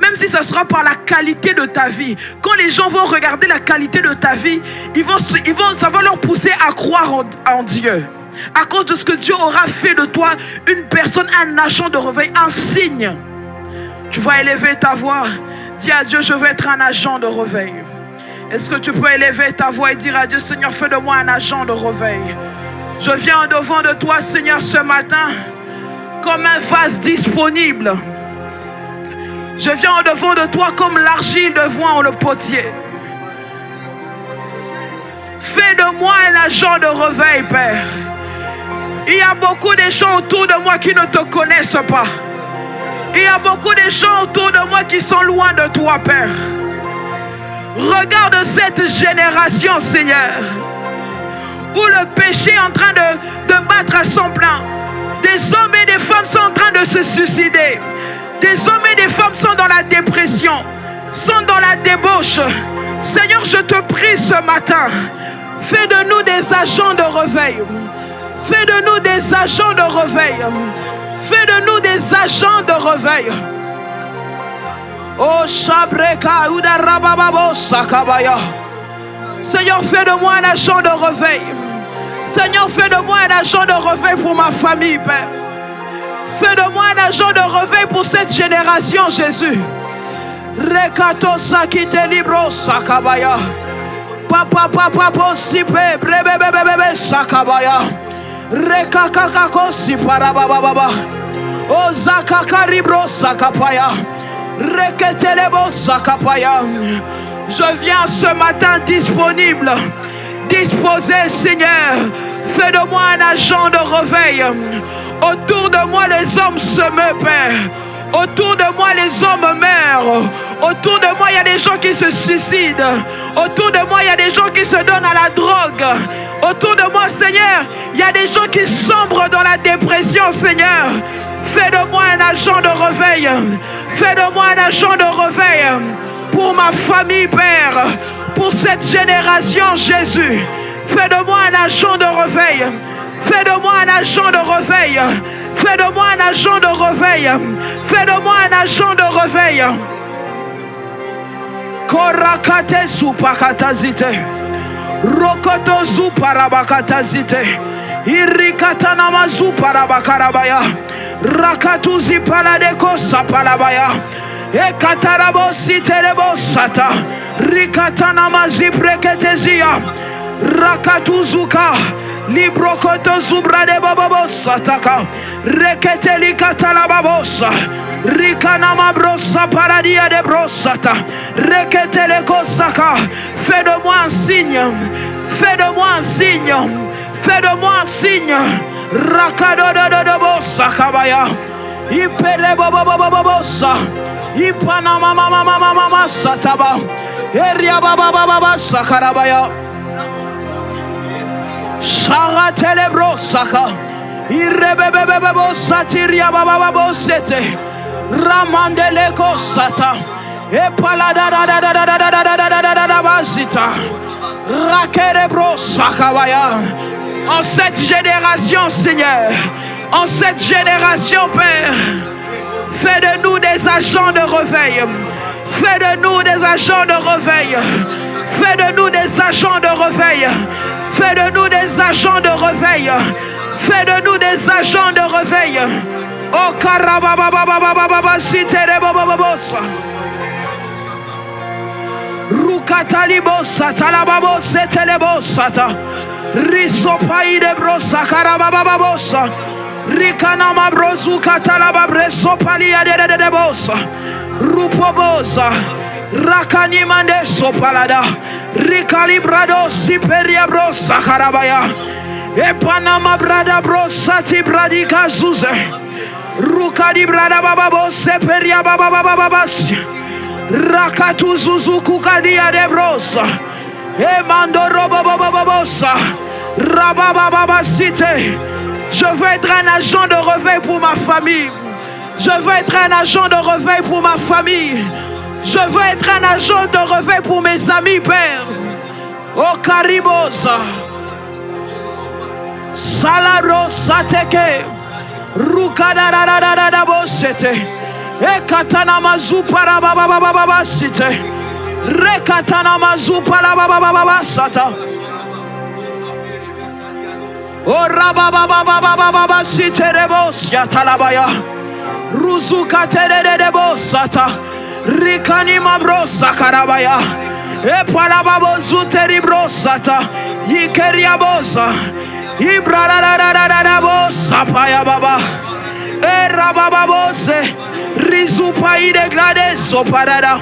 Même si ça sera par la qualité de ta vie. Quand les gens vont regarder la qualité de ta vie, ça va leur pousser à croire en Dieu. À cause de ce que Dieu aura fait de toi, une personne, un agent de réveil, un signe. Tu vas élever ta voix. Dis à Dieu, je veux être un agent de réveil. Est-ce que tu peux élever ta voix et dire à Dieu, Seigneur, fais de moi un agent de réveil. Je viens devant de toi, Seigneur, ce matin, comme un vase disponible. Je viens devant de toi comme l'argile devant le potier. Fais de moi un agent de réveil, Père. Il y a beaucoup de gens autour de moi qui ne te connaissent pas. Il y a beaucoup de gens autour de moi qui sont loin de toi, Père. Regarde cette génération, Seigneur, où le péché est en train de battre à son plein. Des hommes et des femmes sont en train de se suicider. Des hommes et des femmes sont dans la dépression, sont dans la débauche. Seigneur, je te prie ce matin, fais de nous des agents de réveil. Fais de nous des agents de réveil. Fais de nous des agents de réveil. Oh, Shabreka, Udarababo, Sakabaya. Seigneur, fais de moi un agent de réveil. Seigneur, fais de moi un agent de réveil pour ma famille, Père. Fais de moi un agent de réveil pour cette génération, Jésus. Rekato Sakite Libro, Sakabaya. Papa, papa, sipe, brebe, Sakabaya. Rekakakako, Siparababa. Oh, Zakakaribro, Sakapaya. Reketelebo, Sakapaya. Je viens ce matin disponible. Disposé, Seigneur. Fais de moi un agent de réveil. Autour de moi, les hommes se meurent, Père. Autour de moi, les hommes meurent. Autour de moi, il y a des gens qui se suicident. Autour de moi, il y a des gens qui se donnent à la drogue. Autour de moi, Seigneur, il y a des gens qui sombrent dans la dépression, Seigneur. Fais de moi un agent de réveil. Fais de moi un agent de réveil pour ma famille, Père. Pour cette génération, Jésus. Fais de moi un agent de réveil. Fais de moi un agent de réveil. Fais de moi un agent de réveil. Fais de moi un agent de réveil. Korakate supakatazite. Rokoto zuparabakatazite. Irikatana mazu parabakarabaya. Rakatuzi paladeko sapalabaya. Ekatarabo siterebo sata. Rikatana mazi preketezia. Rakatuzuka. Librokoto zubrade bababo sataka. Reketeli katalababosa. Rikanama brosa paradia de brosata. Reketele kosaka. Fais de moi un signe. Fais de moi un signe. Fais de moi un signe. Rakado de bosa kabaya. Ipere bobobobobosa. Ipanama mama sataba. Eria baba sakarabaya. Sharatele saka. Irebebebebo satiria baba sete. Ramandele kosata. Epalada basita. Rakerebro sakabaya. En cette génération, Seigneur, en cette génération, Père, fais de nous des agents de réveil. Fais de nous des agents de réveil. Fais de nous des agents de réveil. Fais de nous des agents de réveil. Fais de nous des agents de réveil. Oh karababababababa siterebobobosa. Rukatalibosa talababosa telebosata. Risopai de brosa karabababosa. Rikanama brozuka talababreso palia de bosa. Rupobosa. Rakanimande sopalada. Ricalibrado siperia brosa karabaya. Epanama brada brosa tibradika zuze. Rukadi brada bababo seperia bababababas. Rakatu zuzuku kadia de brosa. Emando robobobobosa. Rababababasite. Je veux être un agent de réveil pour ma famille. Je veux être un agent de réveil pour ma famille. Je veux être un agent de réveil pour mes amis, Père. Oh Karibosa. Salaro Sateke. Rukadadadadadabosete. Ekatana mazu para bababababasite. Rekatana mazu para babababasata. Oh rababababababasite rebos yatalabaya. Ruzuka teredebosata. Rikani mabrosa karabaya. Epalababo zuteri brosata. Yikeria bosa. Ibrarararararabosa paya baba. Erabababose. Rizupai de glade soparada.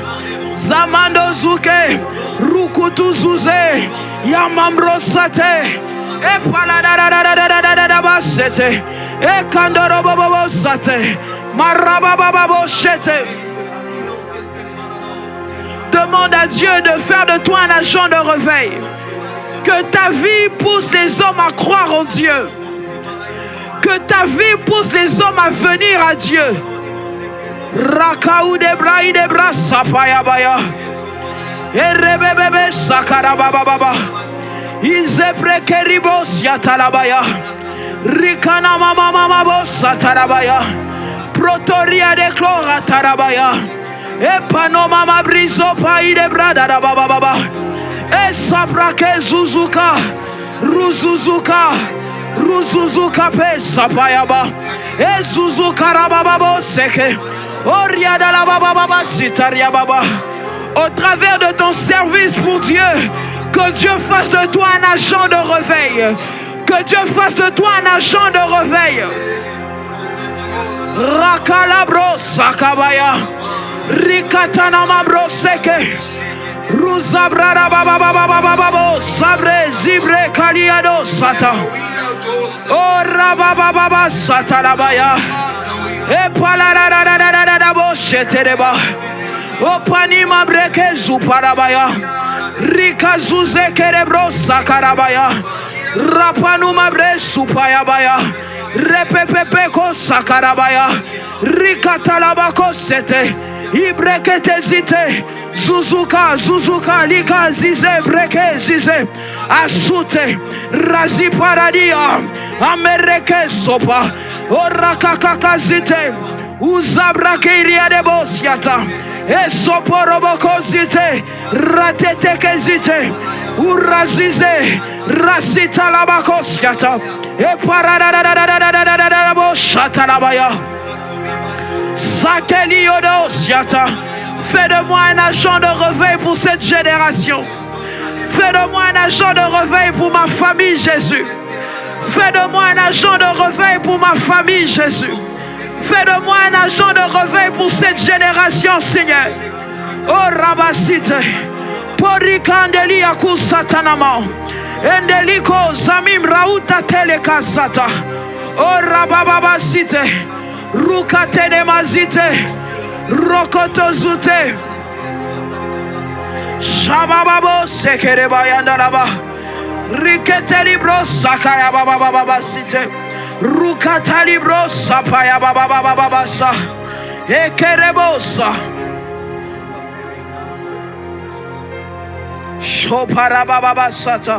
Zamando zuke. Rukutu zuze. Yamambrosate. Epaladadadadadadabasete. sete. E kandoro bobo sate. Marabababo shete. Demande à Dieu de faire de toi un agent de réveil. Que ta vie pousse les hommes à croire en Dieu. Que ta vie pousse les hommes à venir à Dieu. Rakaou debra idebra sapaya baya. Erebebebe sakarabababa. Izebre keribos yatalabaya. Rikana mama mama bos satarabaya. Protoria de clora tarabaya. Epano mama briso pa idebra darabababa. Esabrake zuzuka. Ruzuzuka. Ruzuzuka pe sapayaba. Ezuzuka rabababo seke. Oriada la bababa sitaria baba. Au travers de ton service pour Dieu, que Dieu fasse de toi un agent de réveil. Que Dieu fasse de toi un agent de réveil. Rakalabro sakabaya. Rikatana mabro seke. Ruzabrara babababababo. Sabre zibre kaliado sata. Oh rabababa satalabaya. Epalarararararabo shetereba. Opani mabreke zuparabaya. Rika zuze kerebro sakarabaya. Rapanu mabre supayabaya. Repepepeko sakarabaya. Rika talabako sete. Ibrekete zite. Zuzuka, Zuzuka, Lika, Zize, Breke, Zize, Asute, Razi Paradia, Amerike Sopa, Orakakaka Zite, Uzabrake Iria de Bosiata, Esoporoboko Zite, Rateteke Zite, Urazize, Rasita Labakosiata, Eparadadadadadadadadabo Shatalabaya, Sakeliodos Fais de moi un agent de réveil pour cette génération. Fais de moi un agent de réveil pour ma famille, Jésus. Fais de moi un agent de réveil pour ma famille, Jésus. Fais de moi un agent de réveil pour cette génération, Seigneur. Oh Rabasite, Porikandeli Aku Satanama, Endeliko Zamim Rauta Telekasata. Oh Rabababasite, Rukatene Mazite. Rokoto zute Shabababo sekere bayandaraba Rikete libro sakaya baba site Rukata libro sapaya baba sa Ekerebosa Shopara baba sata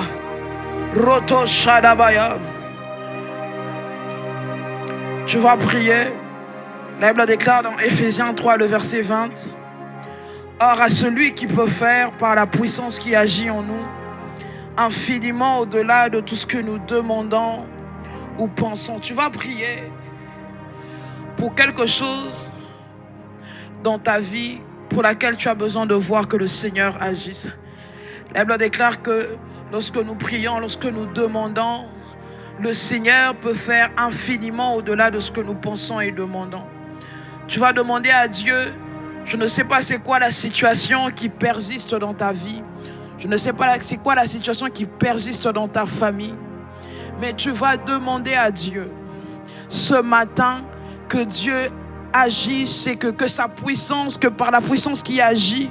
Roto shadabaya. Tu vas prier. La Bible déclare dans Éphésiens 3, le verset 20. Or à celui qui peut faire par la puissance qui agit en nous, infiniment au-delà de tout ce que nous demandons ou pensons. Tu vas prier pour quelque chose dans ta vie pour laquelle tu as besoin de voir que le Seigneur agisse. La Bible déclare que lorsque nous prions, lorsque nous demandons, le Seigneur peut faire infiniment au-delà de ce que nous pensons et demandons. Tu vas demander à Dieu, je ne sais pas c'est quoi la situation qui persiste dans ta vie. Je ne sais pas c'est quoi la situation qui persiste dans ta famille. Mais tu vas demander à Dieu ce matin que Dieu agisse et que sa puissance, que par la puissance qui agit,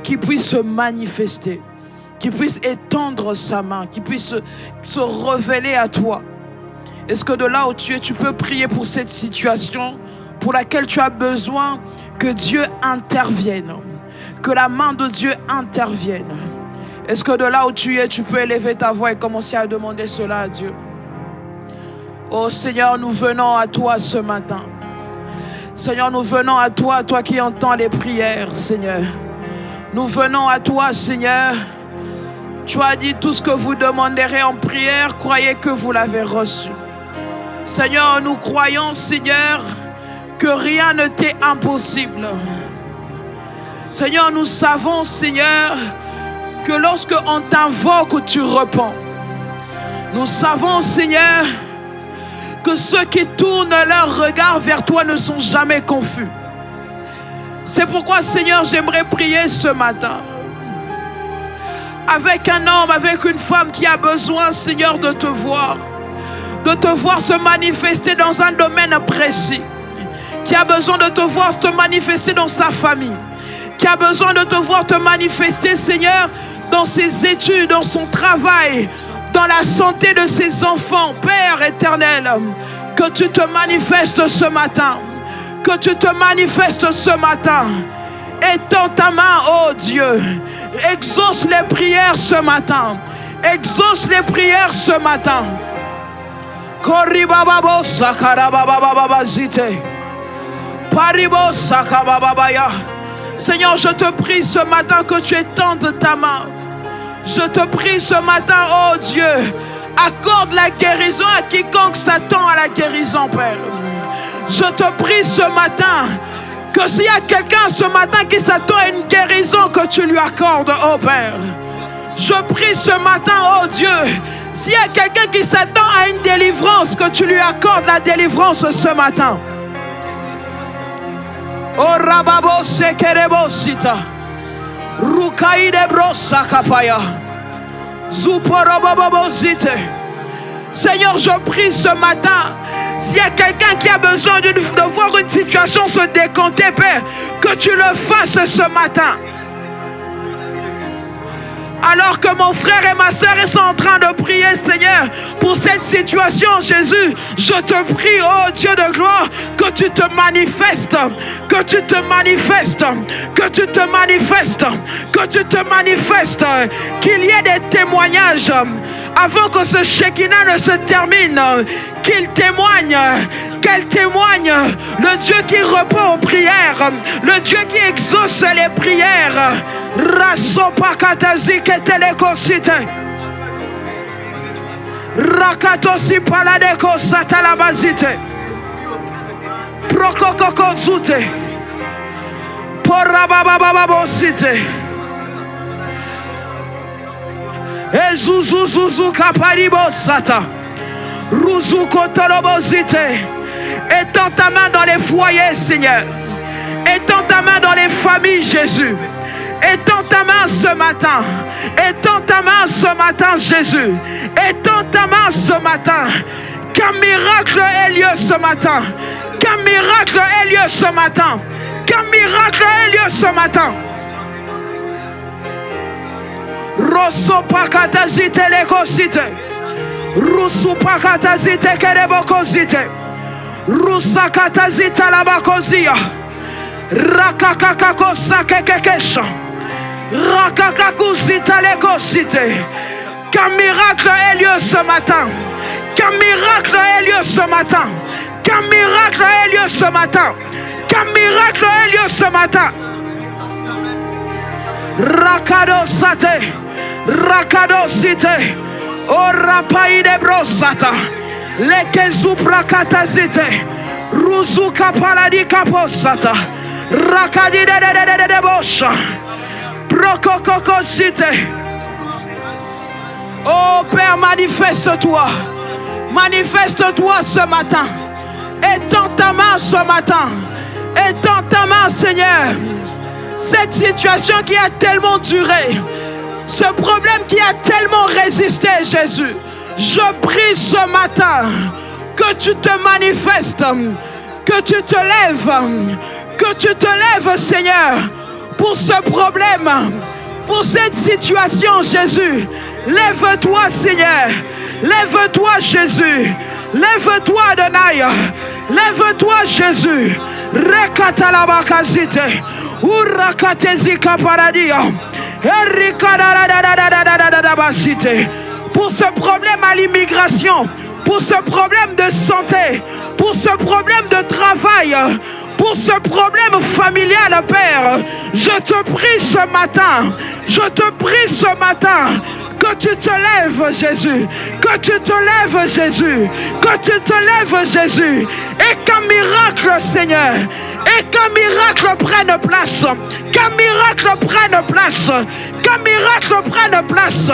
qu'il puisse se manifester, qu'il puisse étendre sa main, qu'il puisse se révéler à toi. Est-ce que de là où tu es, tu peux prier pour cette situation pour laquelle tu as besoin que Dieu intervienne, que la main de Dieu intervienne? Est-ce que de là où tu es, tu peux élever ta voix et commencer à demander cela à Dieu? Oh Seigneur, nous venons à toi ce matin. Seigneur, nous venons à toi, toi qui entends les prières, Seigneur. Nous venons à toi, Seigneur. Tu as dit tout ce que vous demanderez en prière, croyez que vous l'avez reçu. Seigneur, nous croyons, Seigneur, que rien ne t'est impossible. Seigneur, nous savons, Seigneur, que lorsque on t'invoque, tu réponds. Nous savons, Seigneur, que ceux qui tournent leur regard vers toi ne sont jamais confus. C'est pourquoi, Seigneur, j'aimerais prier ce matin avec un homme, avec une femme qui a besoin, Seigneur, de te voir, de te voir se manifester dans un domaine précis, qui a besoin de te voir te manifester dans sa famille, qui a besoin de te voir te manifester, Seigneur, dans ses études, dans son travail, dans la santé de ses enfants. Père éternel, que tu te manifestes ce matin, que tu te manifestes ce matin. Étends ta main, oh Dieu, exauce les prières ce matin, exauce les prières ce matin. Seigneur, je te prie ce matin que tu étendes ta main. Je te prie ce matin, oh Dieu, accorde la guérison à quiconque s'attend à la guérison, Père. Je te prie ce matin que s'il y a quelqu'un ce matin qui s'attend à une guérison, que tu lui accordes, oh Père. Je prie ce matin, oh Dieu, s'il y a quelqu'un qui s'attend à une délivrance, que tu lui accordes la délivrance ce matin. Oh Rababo Sekerebo Sita Rukaide Brosa Kapaya Zuporobobo Zite. Seigneur, je prie ce matin, s'il y a quelqu'un qui a besoin de voir une situation se décanter, Père, que tu le fasses ce matin. Alors que mon frère et ma soeur sont en train de prier, Seigneur, pour cette situation, Jésus, je te prie, oh Dieu de gloire, que tu te manifestes, que tu te manifestes, que tu te manifestes, que tu te manifestes, qu'il y ait des témoignages avant que ce Shekinah ne se termine, qu'il témoigne, qu'elle témoigne, le Dieu qui répond aux prières, le Dieu qui exauce les prières. Rasopakatazi ketelekosite Rakatosi paladeko satalabazite Prokokokozute Porababababosite Ezuzuzuzu kaparibosata Ruzukotolobosite. Étends ta main dans les foyers, Seigneur. Étends ta main dans les familles, Jésus. Étends ta main ce matin. Étends ta main ce matin, Jésus. Étends ta main ce matin. Qu'un miracle ait lieu ce matin. Qu'un miracle ait lieu ce matin. Qu'un miracle ait lieu ce matin. Rosopakatazite lekosite. Rusupakatazite kerebokosite. Rusakatazita labakozia. Rakakakakosakekekesha. Rakakakusita lekosite. Qu'un miracle ait lieu ce matin. Qu'un miracle ait lieu ce matin. Qu'un miracle ait lieu ce matin. Qu'un miracle ait lieu ce matin. Rakado sate. Rakado site. O rapai de brosata. Lekezu prakatazite. Ruzuka paladi kaposata. Rakadi de bosha. Prokokoko site. Oh Père, manifeste-toi. Manifeste-toi ce matin. Étends ta main ce matin. Étends ta main, Seigneur. Cette situation qui a tellement duré, ce problème qui a tellement résisté, Jésus, je prie ce matin que tu te manifestes, que tu te lèves, Seigneur, pour ce problème, pour cette situation, Jésus. Lève-toi, Seigneur. Lève-toi, Jésus. Lève-toi, Adonai. Lève-toi, Jésus. Rekatalabakazite. Urakatezika paradia. Pour ce problème à l'immigration, pour ce problème de santé, pour ce problème de travail, pour ce problème familial, Père, je te prie ce matin, que tu te lèves, Jésus, que tu te lèves, Jésus, que tu te lèves, Jésus, et qu'un miracle, Seigneur, et qu'un miracle prenne place, qu'un miracle prenne place, qu'un miracle prenne place.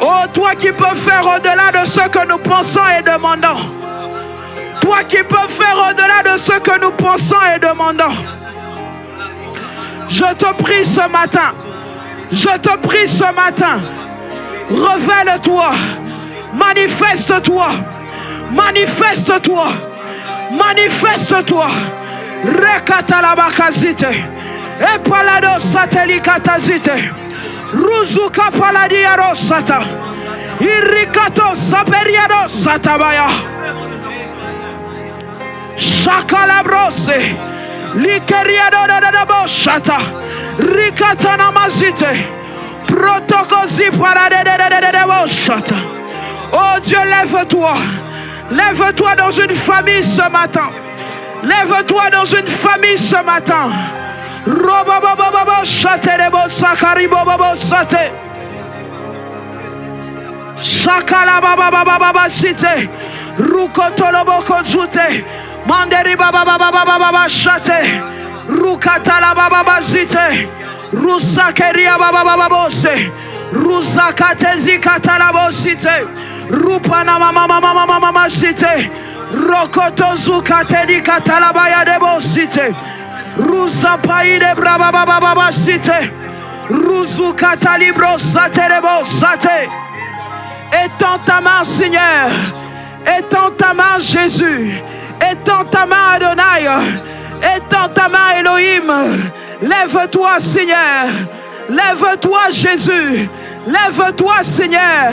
Oh, toi qui peux faire au-delà de ce que nous pensons et demandons. Toi qui peux faire au-delà de ce que nous pensons et demandons. Je te prie ce matin. Je te prie ce matin. Révèle-toi. Manifeste-toi. Manifeste-toi. Manifeste-toi. Rekatalabakazite. Epalado satelikatazite. Ruzuka paladiaro sata. Irikato saperiado satabaya. Shakalabrose. Likeriado dadabo shata. Rikatana mazite. Protokosi paradededededebo shata. Oh Dieu, lève-toi. Lève-toi dans une famille ce matin. Lève-toi dans une famille ce matin. Robobobobo shaterebo sakaribobobo sate. Shakala baba baba baba site. Rukotolobo kozute. Manderi baba baba baba baba shate. Rukatala baba baba site. Rusakeria baba baba bose. Rusakatezi katalabo site. Rupana mama mama mama mama site. Rokotozu katedi katalabaya debo site. Rusa paide braba baba baba site. Ruzu katalibro saterebo sate. Étends ta main, Seigneur. Étends ta main, Jésus. Étends ta main, Adonai. Étends ta main, Elohim. Lève-toi, Seigneur. Lève-toi, Jésus. Lève-toi, Seigneur.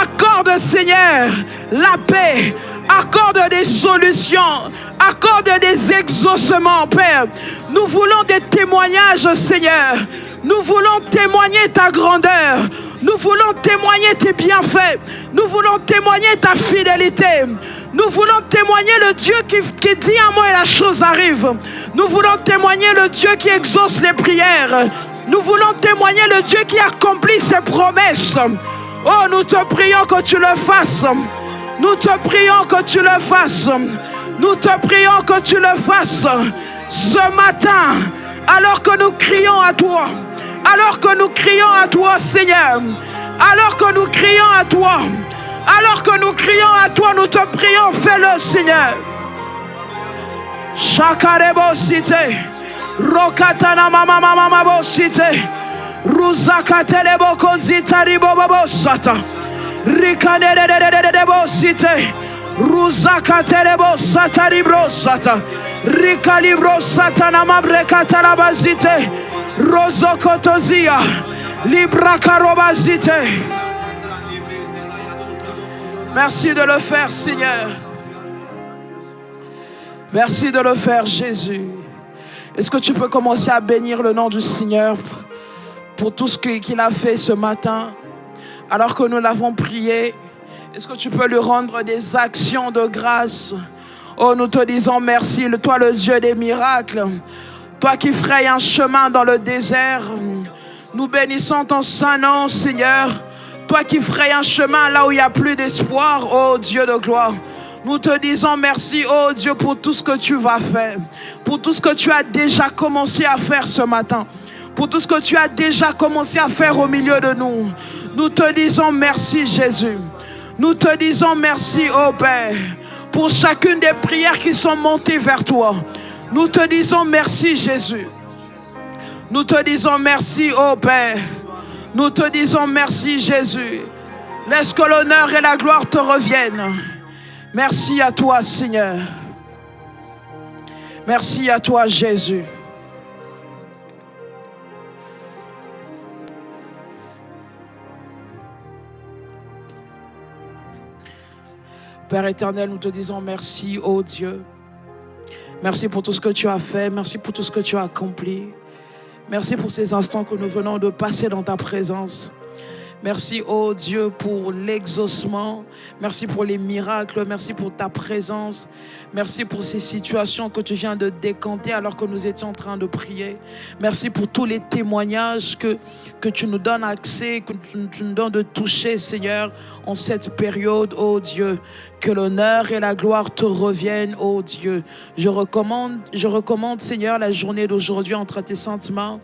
Accorde, Seigneur, la paix. Accorde des solutions. Accorde des exaucements, Père. Nous voulons des témoignages, Seigneur. Nous voulons témoigner ta grandeur. Nous voulons témoigner tes bienfaits. Nous voulons témoigner ta fidélité. Nous voulons témoigner le Dieu qui dit un mot et la chose arrive. Nous voulons témoigner le Dieu qui exauce les prières. Nous voulons témoigner le Dieu qui accomplit ses promesses. Oh, nous te prions que tu le fasses. Nous te prions que tu le fasses. Nous te prions que tu le fasses. Ce matin, alors que nous crions à toi. Alors que nous crions à toi, Seigneur. Alors que nous crions à toi. Alors que nous crions à toi, nous te prions, fais-le, Seigneur. Shakarebo cité. Rokatana mama mama mama cité. Ruzakatelebo kozita ribobo sata. Rikanededededebo cité. Ruzakatelebo sata ribro sata. Rikalibro sata namabrekatala Rozokotozia Librakarobazite. Merci de le faire, Seigneur. Merci de le faire, Jésus. Est-ce que tu peux commencer à bénir le nom du Seigneur pour tout ce qu'il a fait ce matin? Alors que nous l'avons prié, est-ce que tu peux lui rendre des actions de grâce? Oh, nous te disons merci, toi le Dieu des miracles. Toi qui frayes un chemin dans le désert, nous bénissons ton saint nom, Seigneur. Toi qui frayes un chemin là où il n'y a plus d'espoir, oh Dieu de gloire. Nous te disons merci, oh Dieu, pour tout ce que tu vas faire. Pour tout ce que tu as déjà commencé à faire ce matin. Pour tout ce que tu as déjà commencé à faire au milieu de nous. Nous te disons merci, Jésus. Nous te disons merci, oh Père, pour chacune des prières qui sont montées vers toi. Nous te disons merci, Jésus. Nous te disons merci, ô Père. Nous te disons merci, Jésus. Laisse que l'honneur et la gloire te reviennent. Merci à toi, Seigneur. Merci à toi, Jésus. Père éternel, nous te disons merci, ô Dieu. Merci pour tout ce que tu as fait. Merci pour tout ce que tu as accompli. Merci pour ces instants que nous venons de passer dans ta présence. Merci, oh Dieu, pour l'exaucement. Merci pour les miracles. Merci pour ta présence. Merci pour ces situations que tu viens de décanter alors que nous étions en train de prier. Merci pour tous les témoignages que tu nous donnes accès, que tu nous donnes de toucher, Seigneur, en cette période, oh Dieu. Que l'honneur et la gloire te reviennent, oh Dieu. Je recommande, Seigneur, la journée d'aujourd'hui entre tes saintes mains.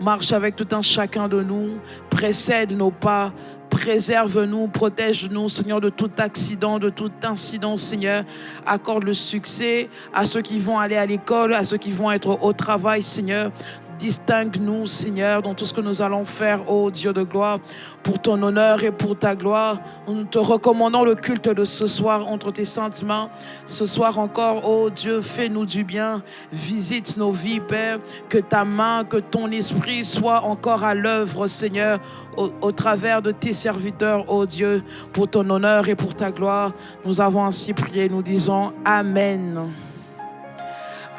Marche avec tout un chacun de nous. Précède nos pas. Préserve-nous, protège-nous, Seigneur, de tout accident, de tout incident, Seigneur. Accorde le succès à ceux qui vont aller à l'école, à ceux qui vont être au travail, Seigneur. Distingue-nous, Seigneur, dans tout ce que nous allons faire, ô Dieu de gloire, pour ton honneur et pour ta gloire. Nous te recommandons le culte de ce soir entre tes saintes mains. Ce soir encore, ô Dieu, fais-nous du bien. Visite nos vies, Père. Que ta main, que ton esprit soit encore à l'œuvre, Seigneur, au travers de tes serviteurs, ô Dieu, pour ton honneur et pour ta gloire. Nous avons ainsi prié, nous disons Amen.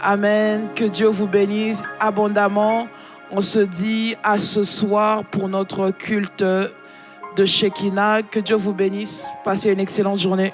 Amen. Que Dieu vous bénisse abondamment. On se dit à ce soir pour notre culte de Shekinah. Que Dieu vous bénisse. Passez une excellente journée.